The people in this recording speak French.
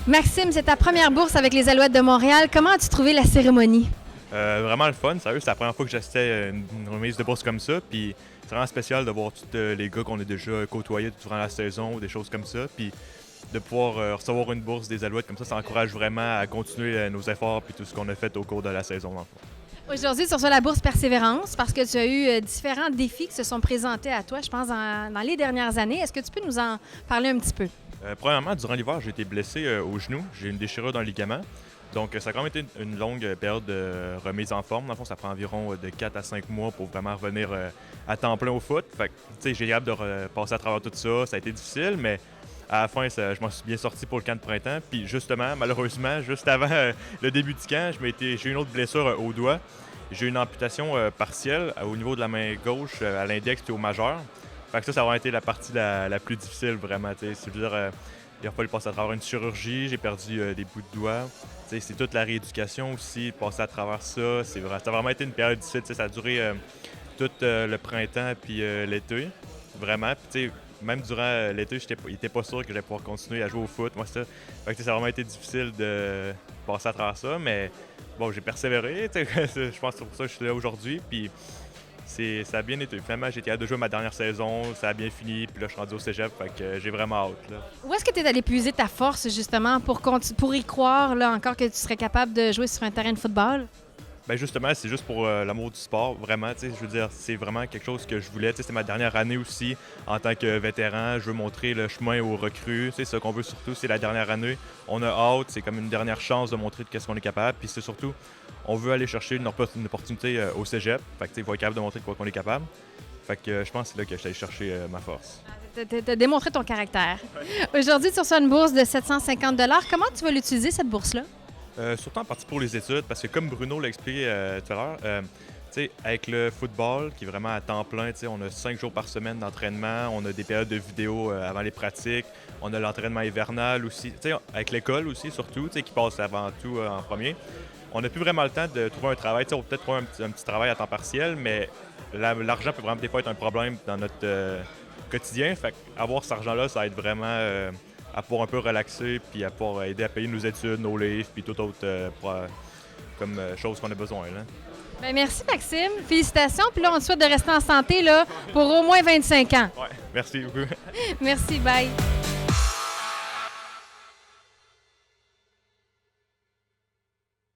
Maxime, c'est ta première bourse avec les Alouettes de Montréal. Comment as-tu trouvé la cérémonie? Vraiment le fun, sérieux, c'est la première fois que j'assistais à une remise de bourse comme ça. Puis c'est vraiment spécial de voir tous les gars qu'on a déjà côtoyés durant la saison ou des choses comme ça. Puis de pouvoir recevoir une bourse des Alouettes comme ça encourage vraiment à continuer nos efforts puis tout ce qu'on a fait au cours de la saison. Dans le fond. Aujourd'hui, tu reçois la bourse Persévérance parce que tu as eu différents défis qui se sont présentés à toi, je pense, dans les dernières années. Est-ce que tu peux nous en parler un petit peu? Premièrement, durant l'hiver, j'ai été blessé au genou. J'ai une déchirure dans le ligament. Donc, ça a quand même été une longue période de remise en forme. Dans le fond, ça prend environ de 4 à 5 mois pour vraiment revenir à temps plein au foot. Fait que, tu sais, j'ai hâte de passer à travers tout ça. Ça a été difficile, mais à la fin, je m'en suis bien sorti pour le camp de printemps. Puis justement, malheureusement, juste avant le début du camp, j'ai eu une autre blessure au doigt. J'ai eu une amputation partielle au niveau de la main gauche, à l'index et au majeur. Fait que ça a vraiment été la partie la plus difficile, vraiment. C'est-à-dire, il a fallu passer à travers une chirurgie, j'ai perdu des bouts de doigts. C'est toute la rééducation aussi, passer à travers ça. Ça a vraiment été une période difficile. Ça a duré tout le printemps puis l'été, vraiment. Puis, même durant l'été, il n'était pas sûr que j'allais pouvoir continuer à jouer au foot. Moi, ça. Fait que, ça a vraiment été difficile de passer à travers ça, mais bon, j'ai persévéré. Je pense que c'est pour ça que je suis là aujourd'hui. Puis, ça a bien été. Finalement, j'ai été hâte de jouer ma dernière saison, ça a bien fini, puis là, je suis rendu au cégep, fait que j'ai vraiment hâte. Là. Où est-ce que tu es allé puiser ta force, justement, pour y croire là, encore que tu serais capable de jouer sur un terrain de football? Bien justement, c'est juste pour l'amour du sport, vraiment. Je veux dire, c'est vraiment quelque chose que je voulais. C'est ma dernière année aussi en tant que vétéran. Je veux montrer le chemin aux recrues. Ce qu'on veut surtout, c'est la dernière année. On a hâte, c'est comme une dernière chance de montrer de qu'est-ce qu'on est capable. Puis c'est surtout, on veut aller chercher une opportunité au cégep. Fait que, il faut être capable de montrer de quoi qu'on est capable. Fait que je pense que c'est là que je suis allé chercher ma force. Tu as démontré ton caractère. Aujourd'hui, tu reçois une bourse de 750 $. Comment tu vas l'utiliser, cette bourse-là? Surtout en partie pour les études, parce que comme Bruno l'a expliqué tout à l'heure, avec le football, qui est vraiment à temps plein, on a 5 jours par semaine d'entraînement, on a des périodes de vidéo avant les pratiques, on a l'entraînement hivernal aussi, avec l'école aussi surtout, qui passe avant tout en premier. On n'a plus vraiment le temps de trouver un travail, on peut peut-être trouver un petit travail à temps partiel, mais l'argent peut vraiment des fois être un problème dans notre quotidien. Fait avoir cet argent-là, ça aide vraiment à pouvoir un peu relaxer, puis à pouvoir aider à payer nos études, nos livres, puis toute autre chose qu'on a besoin. Là. Bien, merci Maxime, félicitations. Puis là, on te souhaite de rester en santé là, pour au moins 25 ans. Ouais, merci beaucoup. Merci, bye.